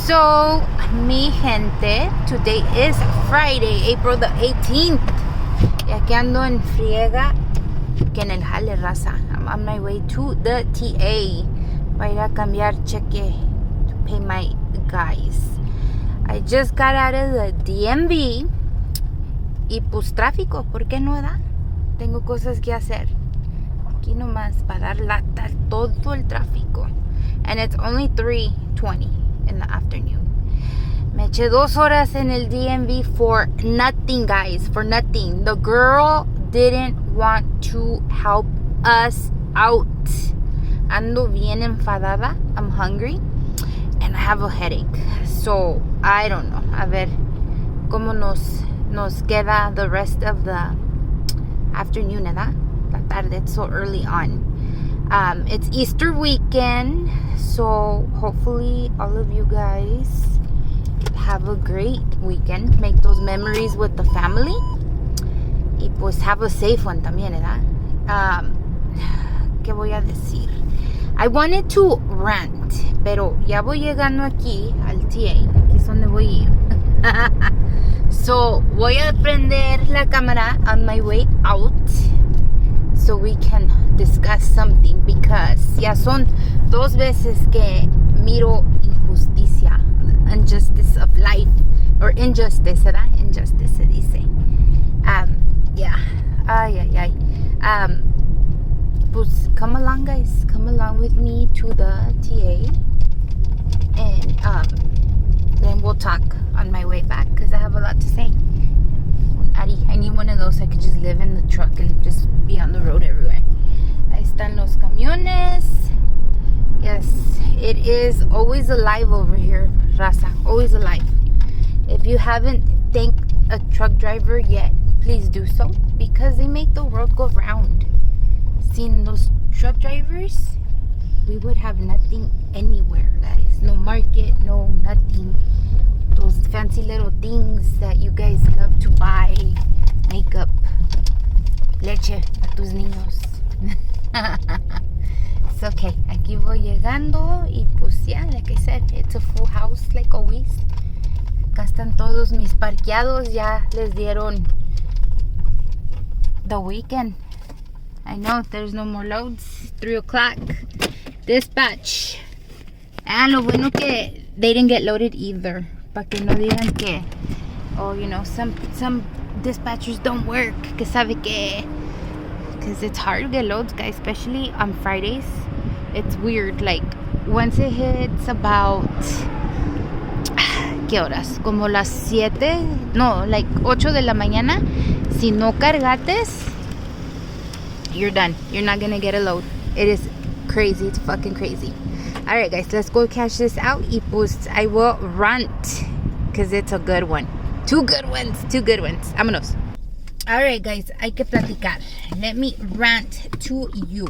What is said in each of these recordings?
So, mi gente, today is Friday, April the 18th. Y aquí ando en friega que en el jale, raza. I'm on my way to the TA. Voy a ir a cambiar cheque to pay my guys. I just got out of the DMV. Y pues tráfico, ¿por qué no da? Tengo cosas que hacer. Aquí nomás para dar lata todo el tráfico. And it's only 3:20 in the afternoon. Me eché 2 horas en el DMV for nothing, guys. For nothing. The girl didn't want to help us out. Ando bien enfadada. I'm hungry. And I have a headache. So, I don't know. A ver cómo nos queda the rest of the afternoon, ¿verdad? La tarde. It's so early on. It's Easter weekend, so hopefully all of you guys have a great weekend. Make those memories with the family. Y pues have a safe one también, ¿verdad? ¿Qué voy a decir? I wanted to rant, pero ya voy llegando aquí al TA. Aquí es donde voy a ir. So, voy a prender la cámara on my way out. So we can discuss something, because ya son 2 veces que miro injusticia, injustice of life, or injustice, ¿verdad? Injustice se dice. Yeah. Ay. Pues come along, guys. Come along with me to the TA, and then we'll talk on my way back, because I have a lot to say. I need one of those so I could just live in the truck and just be on the road everywhere. Ahí están los camiones. Yes, it is always alive over here, raza. Always alive. If you haven't thanked a truck driver yet, please do so, because they make the world go round. Sin those truck drivers, we would have nothing anywhere, guys. No market, no nothing. Those fancy little things that you guys love to buy. Makeup, leche a tus niños. It's okay. Aquí voy llegando y pues yeah, like I said, it's a full house like always. Acá están todos mis parqueados. Ya les dieron the weekend. I know there's no more loads. 3 o'clock. Dispatch. Lo bueno que they didn't get loaded either. Para que no digan que, oh, you know, some dispatchers don't work. Que sabe que, because it's hard to get loads, guys, especially on Fridays. It's weird. Like, once it hits about, ¿qué horas? Como las 7, no, like 8 de la mañana. Si no cargates, you're done. You're not gonna get a load. It is crazy. It's fucking crazy. Alright, guys, let's go cash this out. Y pues I will rant, because it's a good one. 2 good ones. Vámonos. Alright, guys, hay que platicar. Let me rant to you.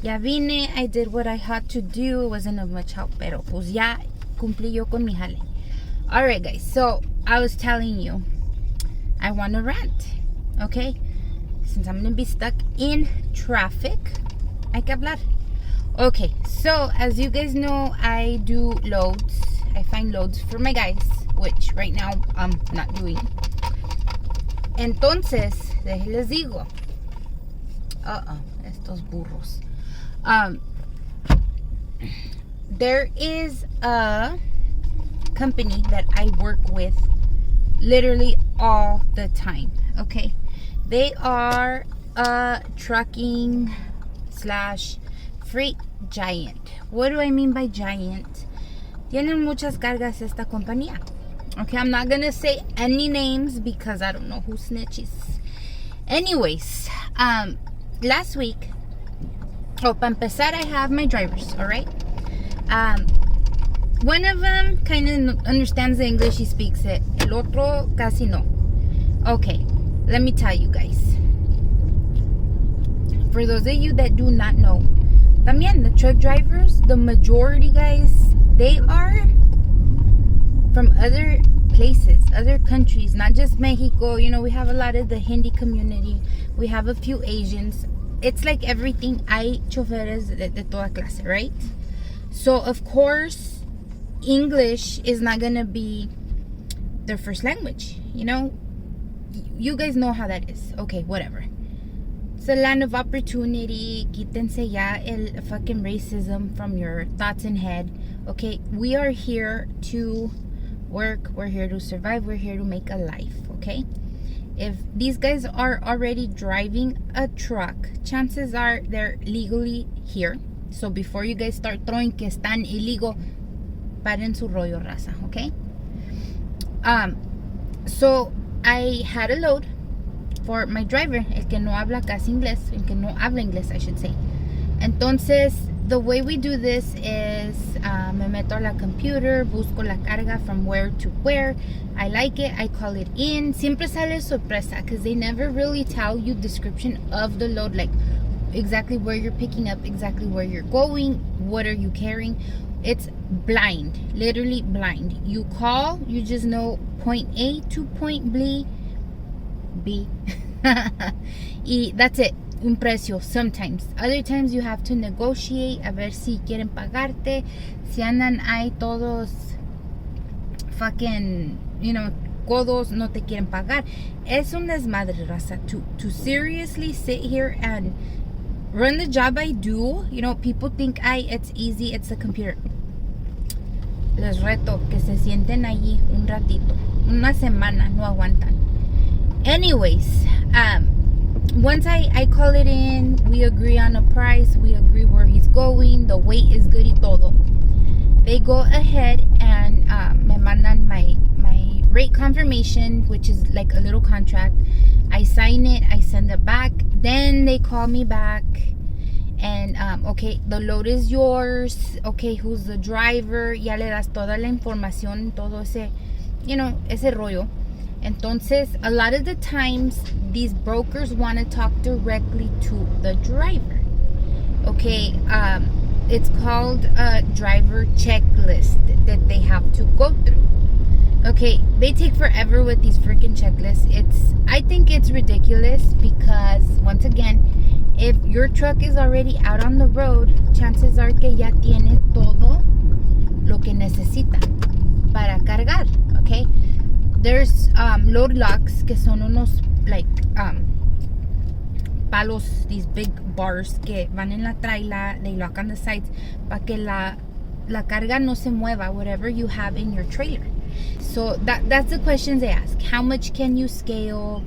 Ya vine, I did what I had to do. It wasn't of much help, pero pues ya cumplí yo con mi jale. Alright, guys, so I was telling you, I want to rant, okay? Since I'm going to be stuck in traffic, hay que hablar. Okay, so as you guys know, I do loads. I find loads for my guys, which right now I'm not doing. Entonces, les digo. Estos burros. There is a company that I work with literally all the time. Okay, they are a trucking / freight giant. What do I mean by giant? Tienen muchas cargas esta compañía. Okay, I'm not gonna say any names because I don't know who snitches. Anyways, last week, para empezar, I have my drivers, alright? One of them kind of understands the English, he speaks it. El otro casi no. Okay, let me tell you guys. For those of you that do not know, también the truck drivers, the majority, guys, they are from other places, other countries, not just Mexico. You know, we have a lot of the Hindi community. We have a few Asians. It's like everything. Hay choferes de toda clase, right? So, of course, English is not gonna be their first language. You know, you guys know how that is. Okay, whatever. It's a land of opportunity. Quítense ya el fucking racism from your thoughts and head. Okay, we are here to work. We're here to survive. We're here to make a life. Okay, if these guys are already driving a truck, chances are they're legally here. So before you guys start throwing que están illegal, paren su rollo, raza. Okay. So I had a load for my driver, el que no habla casi inglés, el que no habla inglés, I should say. Entonces, the way we do this is, me meto a la computer, busco la carga from where to where. I like it, I call it in. Siempre sale sorpresa, because they never really tell you description of the load, like exactly where you're picking up, exactly where you're going, what are you carrying. It's blind, literally blind. You call, you just know point A to point B. Y that's it. Un precio sometimes. Other times you have to negotiate a ver si quieren pagarte. Si andan ahí todos fucking, you know, codos, no te quieren pagar. Es un desmadre, raza. To seriously sit here and run the job I do, you know, people think it's easy, it's a computer. Les reto que se sienten allí un ratito, una semana, no aguantan. Anyways, once I call it in, we agree on a price, we agree where he's going, the weight is good y todo. They go ahead and me mandan my rate confirmation, which is like a little contract. I sign it, I send it back. Then they call me back and okay, the load is yours. Okay, who's the driver? Ya le das toda la información, todo ese, you know, ese rollo. Entonces, a lot of the times, these brokers want to talk directly to the driver. Okay, it's called a driver checklist that they have to go through. Okay, they take forever with these freaking checklists. I think it's ridiculous because, once again, if your truck is already out on the road, chances are que ya tiene todo lo que necesita para cargar. Okay, there's load locks que son unos like palos, these big bars que van en la traila. They lock on the sides para que la carga no se mueva, whatever you have in your trailer. So that's the questions they ask. How much can you scale?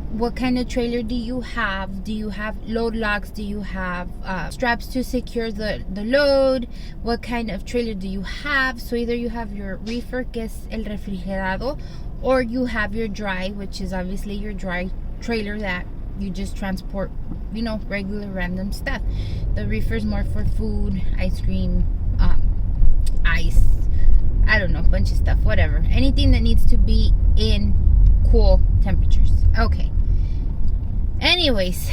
What kind of trailer do you have? Do you have load locks? Do you have straps to secure the load? What kind of trailer do you have? So either you have your reefer, que es el refrigerado, or you have your dry, which is obviously your dry trailer that you just transport, you know, regular random stuff. The reefer is more for food, ice cream, ice, I don't know, bunch of stuff, whatever. Anything that needs to be in cool temperatures. Okay. Anyways,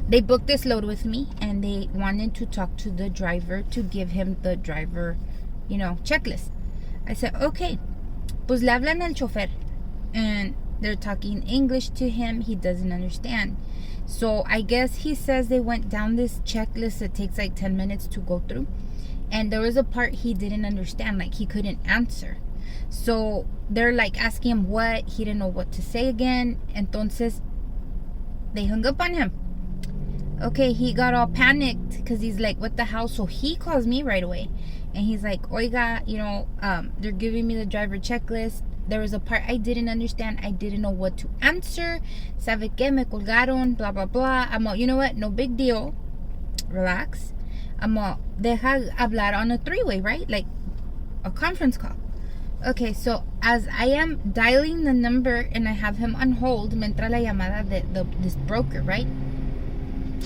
they booked this load with me and they wanted to talk to the driver to give him the driver, you know, checklist. I said, okay, pues le hablan al chofer. And they're talking English to him. He doesn't understand. So I guess he says they went down this checklist that takes like 10 minutes to go through. And there was a part he didn't understand, like he couldn't answer. So they're like asking him what, he didn't know what to say again. Entonces, they hung up on him. Okay, he got all panicked because he's like, what the hell? So he calls me right away. And he's like, oiga, you know, they're giving me the driver checklist. There was a part I didn't understand. I didn't know what to answer. ¿Sabe qué? Me colgaron, blah, blah, blah. I'm like, you know what? No big deal. Relax. I'm like, deja hablar on a three-way, right? Like a conference call. Okay, so as I am dialing the number and I have him on hold, me entra la llamada de this broker, right?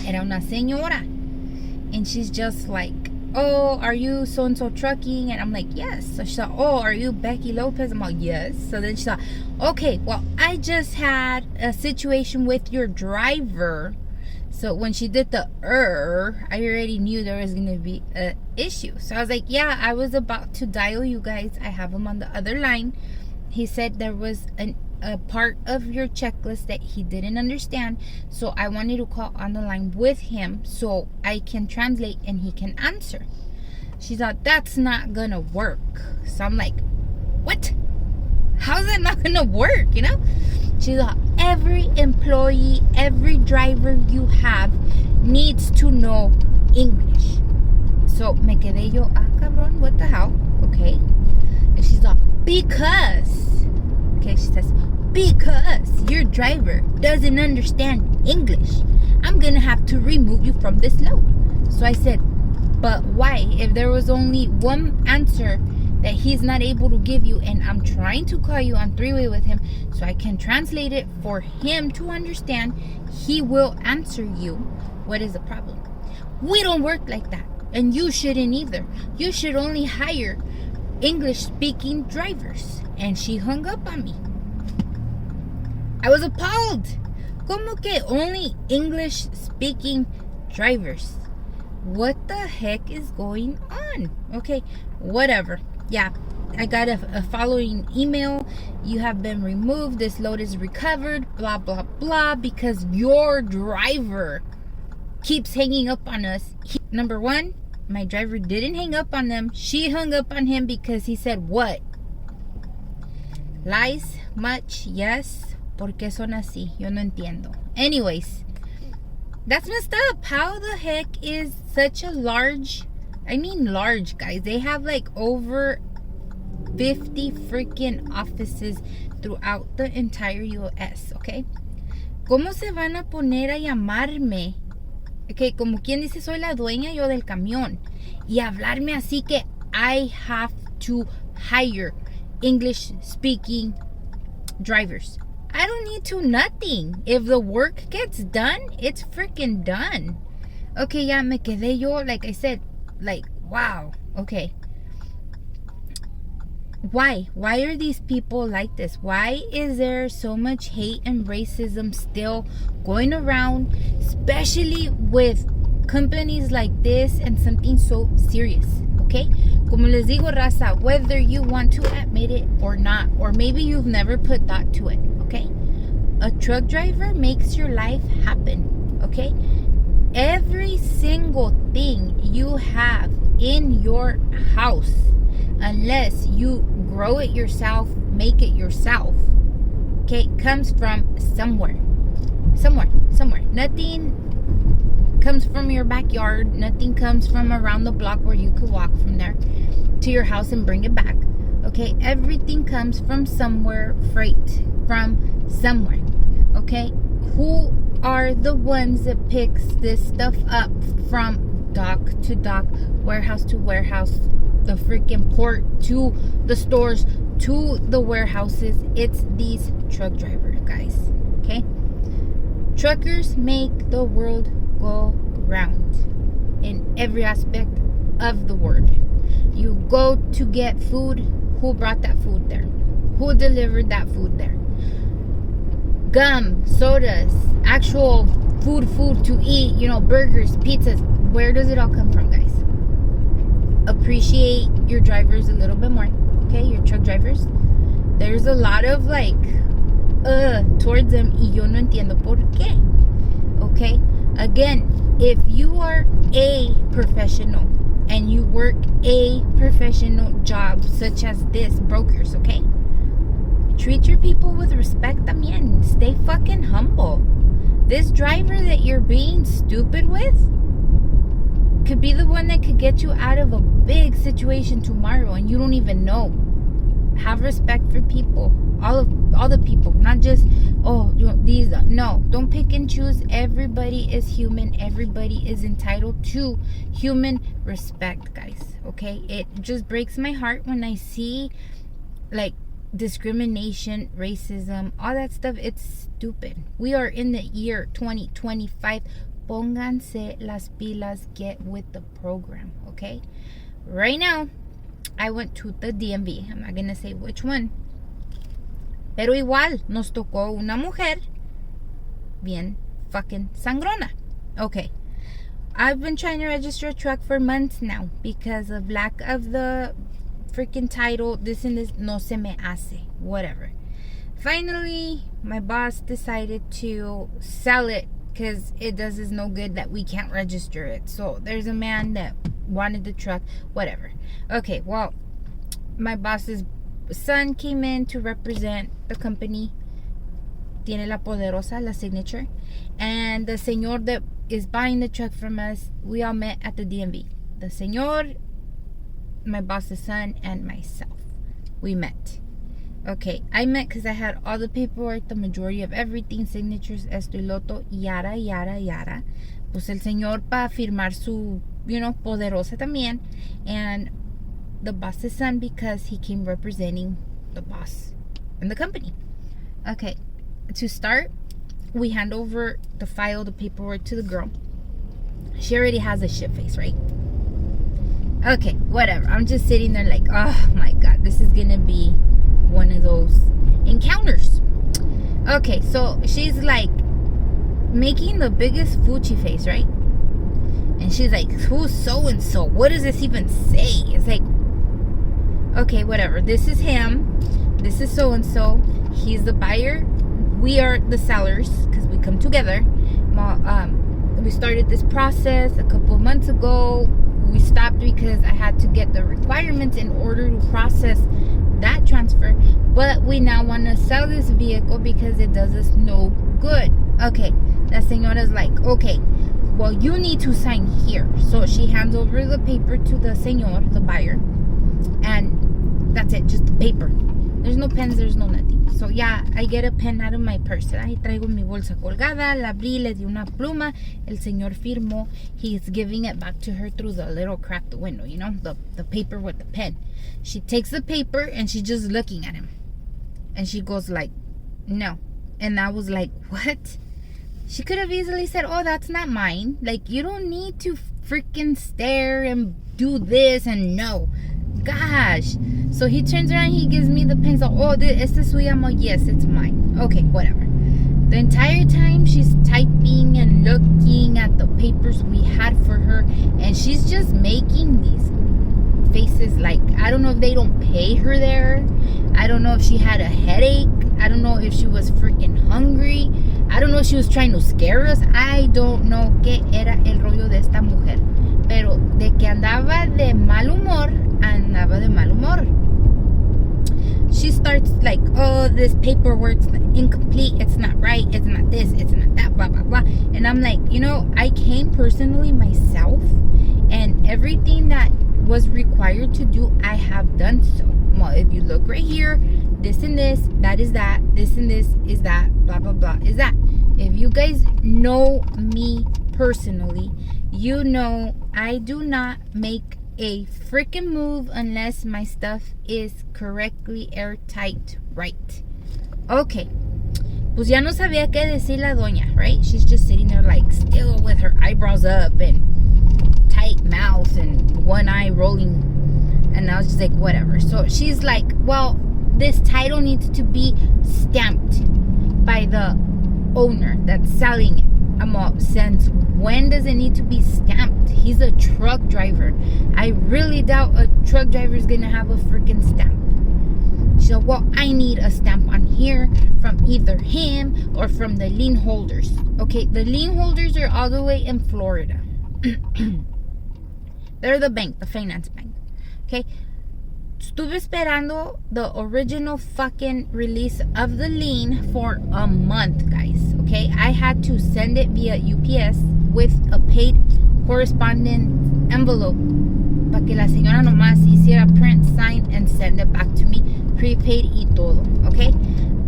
Era una señora. And she's just like, oh, are you so-and-so trucking? And I'm like, yes. So she's like, oh, are you Becky Lopez? I'm like, yes. So then she's like, okay, well, I just had a situation with your driver. So when she did the I already knew there was going to be an issue. So I was like, yeah, I was about to dial you guys. I have him on the other line. He said there was a part of your checklist that he didn't understand. So I wanted to call on the line with him so I can translate and he can answer. She's like, that's not gonna work. So I'm like, what? How's that not gonna work, you know? She's like, every employee, every driver you have needs to know English. So me quedé yo, cabrón, what the hell? Okay. And she's like, because, okay, she says, because your driver doesn't understand English, I'm gonna have to remove you from this load. So I said, but why? If there was only one answer that he's not able to give you, and I'm trying to call you on three-way with him so I can translate it for him to understand, he will answer you. What is the problem? We don't work like that, and you shouldn't either. You should only hire English-speaking drivers. And she hung up on me. I was appalled. Como que only English-speaking drivers? What the heck is going on? Okay, whatever. Yeah, I got a following email. You have been removed. This load is recovered. Blah, blah, blah. Because your driver keeps hanging up on us. Number one, my driver didn't hang up on them. She hung up on him because he said what? Lies much? Yes. ¿Por qué son así? Yo no entiendo. Anyways, that's messed up. How the heck is such a large, guys. They have like over 50 freaking offices throughout the entire US, okay? ¿Cómo se van a poner a llamarme? Okay, como quien dice, soy la dueña yo del camión. Y hablarme así que I have to hire English speaking drivers. I don't need to nothing. If the work gets done, it's freaking done. Okay, ya me quedé yo, like I said, like, wow, okay. Why? Why are these people like this? Why is there so much hate and racism still going around, especially with companies like this and something so serious? Okay? Como les digo, raza, whether you want to admit it or not, or maybe you've never put thought to it, okay? A truck driver makes your life happen, okay? Every single thing you have in your house, unless you grow it yourself, make it yourself, okay, comes from somewhere. Nothing comes from your backyard. Nothing comes from around the block where you could walk from there to your house and bring it back. Okay, everything comes from somewhere, freight from somewhere. Okay, who are the ones that picks this stuff up from dock to dock, warehouse to warehouse, the freaking port to the stores to the warehouses? It's these truck drivers, guys. Okay, truckers make the world go round in every aspect of the word. You go to get food, who brought that food there? Who delivered that food there? Gum, sodas, actual food to eat, you know, burgers, pizzas. Where does it all come from, guys? Appreciate your drivers a little bit more, okay? Your truck drivers. There's a lot of like towards them, y yo no entiendo por qué. Okay? Again, if you are a professional and you work a professional job such as this, brokers, okay? Treat your people with respect también. Stay fucking humble. This driver that you're being stupid with could be the one that could get you out of a big situation tomorrow and you don't even know. Have respect for people. All the people, not just these. No, don't pick and choose. Everybody is human. Everybody is entitled to human respect, guys. Okay, it just breaks my heart when I see like discrimination, racism, all that stuff. It's stupid. We are in the year 2025. Pónganse las pilas. Get with the program. Okay, right now I went to the DMV. I'm not gonna say which one. Pero igual, nos tocó una mujer bien fucking sangrona. Okay. I've been trying to register a truck for months now because of lack of the freaking title. This and this, no se me hace. Whatever. Finally, my boss decided to sell it because it does us no good that we can't register it. So there's a man that wanted the truck, whatever. Okay, well, my boss's son came in to represent the company. Tiene la poderosa, la signature. And the señor that is buying the truck from us, we all met at the DMV. The señor, my boss's son, and myself. We met. Okay, I met because I had all the paperwork, the majority of everything, signatures, esto y lo otro, yada, yada, yada. Pues el señor para firmar su, poderosa también. And the boss's son because he came representing the boss and the company. Okay, to start, we hand over the file, the paperwork to the girl. She already has a shit face, right? Okay, whatever. I'm just sitting there like, oh my God, this is gonna be one of those encounters. Okay, so she's like making the biggest Fuchi face, right? And she's like, who's so-and-so? What does this even say? It's like, okay, whatever. This is him. This is so-and-so. He's the buyer. We are the sellers because we come together. We started this process a couple of months ago. We stopped because I had to get the requirements in order to process that transfer. But we now want to sell this vehicle because it does us no good. Okay, la señora's like, okay, well, you need to sign here. So she hands over the paper to the señor, the buyer. And that's it, just the paper. There's no pens, there's no nothing. So yeah, I get a pen out of my purse. Ahí traigo mi bolsa colgada, la abrí, le di una pluma. El señor firmó. He's giving it back to her through the little cracked window, the paper with the pen. She takes the paper and she's just looking at him. And she goes like, no. And I was like, what? She could have easily said, oh, that's not mine. Like, you don't need to freaking stare and do this and no. Gosh. So he turns around, he gives me the pen. So, oh, este es suya? Yes, it's mine. Okay, whatever. The entire time she's typing and looking at the papers we had for her, and she's just making these faces like, I don't know if they don't pay her there. I don't know if she had a headache. I don't know if she was freaking hungry. I don't know if she was trying to scare us. I don't know qué era el rollo de esta mujer. Pero de que andaba de mal humor, andaba de mal humor. She starts like, oh, this paperwork's incomplete. It's not right. It's not this. It's not that. Blah, blah, blah. And I'm like, I came personally myself. And everything that was required to do, I have done so. Well, if you look right here, this and this, that is that. This and this is that. Blah, blah, blah is that. If you guys know me personally, you know I do not make a freaking move unless my stuff is correctly airtight, right? Okay. Pues ya no sabía qué decir la doña, right? She's just sitting there like still with her eyebrows up and tight mouth and one eye rolling. And I was just like, whatever. So she's like, well, this title needs to be stamped by the owner that's selling it. I'm all, since when does it need to be stamped? He's a truck driver. I really doubt a truck driver is going to have a freaking stamp. She's like, well, I need a stamp on here from either him or from the lien holders. Okay, the lien holders are all the way in Florida. They're the bank, the finance bank. Okay, estuve esperando the original fucking release of the lien for a month, guys. Okay, I had to send it via UPS with a paid correspondent envelope para que la señora nomás hiciera print, sign, and send it back to me, prepaid y todo. Okay,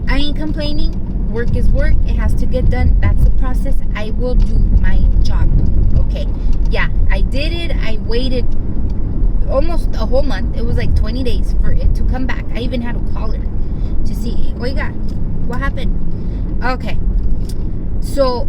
I ain't complaining. Work is work. It has to get done. That's the process. I will do my job. Okay, yeah, I did it. I waited almost a whole month. It was like 20 days for it to come back. I even had to call her to see, oiga, what happened? Okay, so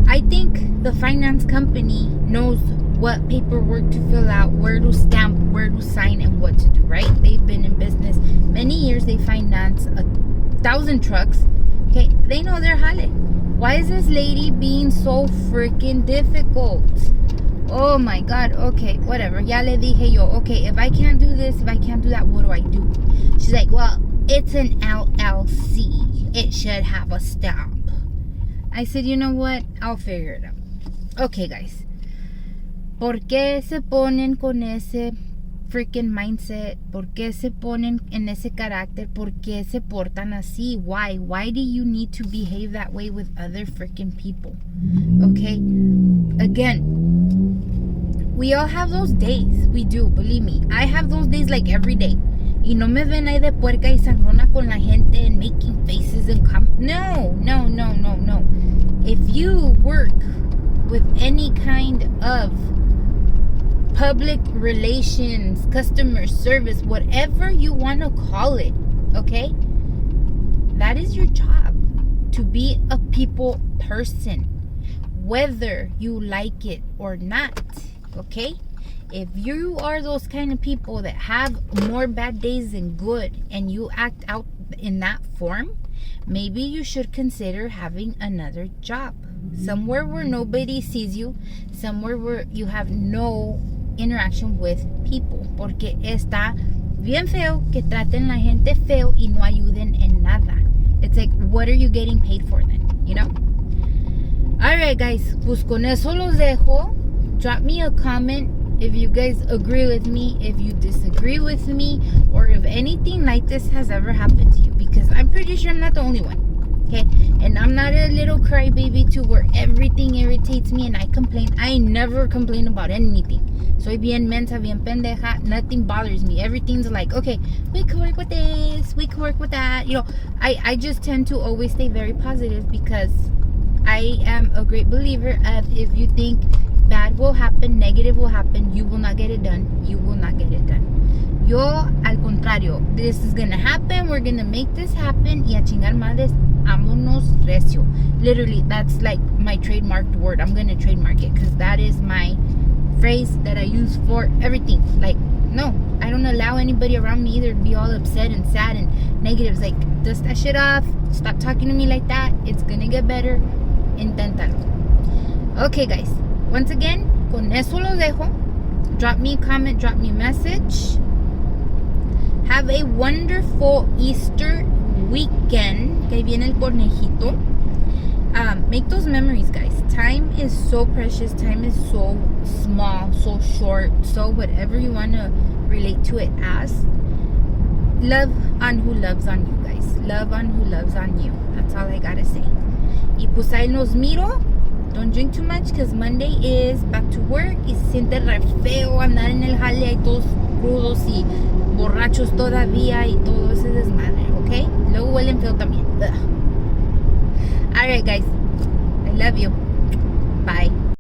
I think the finance company knows what paperwork to fill out, where to stamp, where to sign, and what to do, right? They've been in business many years. They finance 1,000 trucks. Okay, they know their jale. Why is this lady being so freaking difficult? Oh my God. Okay, whatever. Ya le dije yo, okay, if I can't do this, if I can't do that, what do I do? She's like, well, it's an LLC. It should have a stamp. I said, you know what? I'll figure it out. Okay, guys. ¿Por qué se ponen con ese freaking mindset? ¿Por qué se ponen en ese carácter? ¿Por qué se portan así? Why? Why do you need to behave that way with other freaking people? Okay? Again, we all have those days. We do, believe me. I have those days like every day. Y no me ven ahí de puerca y sangrona con la gente and making faces and no. If you work with any kind of public relations, customer service, whatever you want to call it, okay? That is your job, to be a people person, whether you like it or not, okay? If you are those kind of people that have more bad days than good and you act out in that form, maybe you should consider having another job. Somewhere where nobody sees you, somewhere where you have no interaction with people. Porque está bien feo que traten la gente feo y no ayuden en nada. It's like, what are you getting paid for then? You know? Alright, guys. Pues con eso los dejo. Drop me a comment if you guys agree with me, if you disagree with me, or if anything like this has ever happened to you, because I'm pretty sure I'm not the only one, okay? And I'm not a little crybaby too, where everything irritates me and I complain. I never complain about anything. Soy bien mensa, bien pendeja. Nothing bothers me. Everything's like, okay, we can work with this, we can work with that. You know, I just tend to always stay very positive, because I am a great believer of, if you think bad will happen, negative will happen, you will not get it done. You will not get it done. Yo, al contrario, this is gonna happen, we're gonna make this happen, y a chingar madres, vámonos recio. Literally, that's like my trademarked word. I'm gonna trademark it, because that is my phrase that I use for everything. Like, no, I don't allow anybody around me either to be all upset and sad and negative. It's like, dust that shit off, stop talking to me like that, it's gonna get better, inténtalo. Okay, guys. Once again, con eso lo dejo. Drop me a comment, drop me a message. Have a wonderful Easter weekend. Que viene el conejito. Make those memories, guys. Time is so precious. Time is so small, so short. So whatever you want to relate to it as. Love on who loves on you, guys. Love on who loves on you. That's all I gotta say. Y pues ahí los miro. Don't drink too much, because Monday is back to work y se siente re feo andar en el jale ahí todos crudos y borrachos todavía y todo ese desmadre, ¿ok? Luego huelen feo también. Ugh. Alright, guys. I love you. Bye.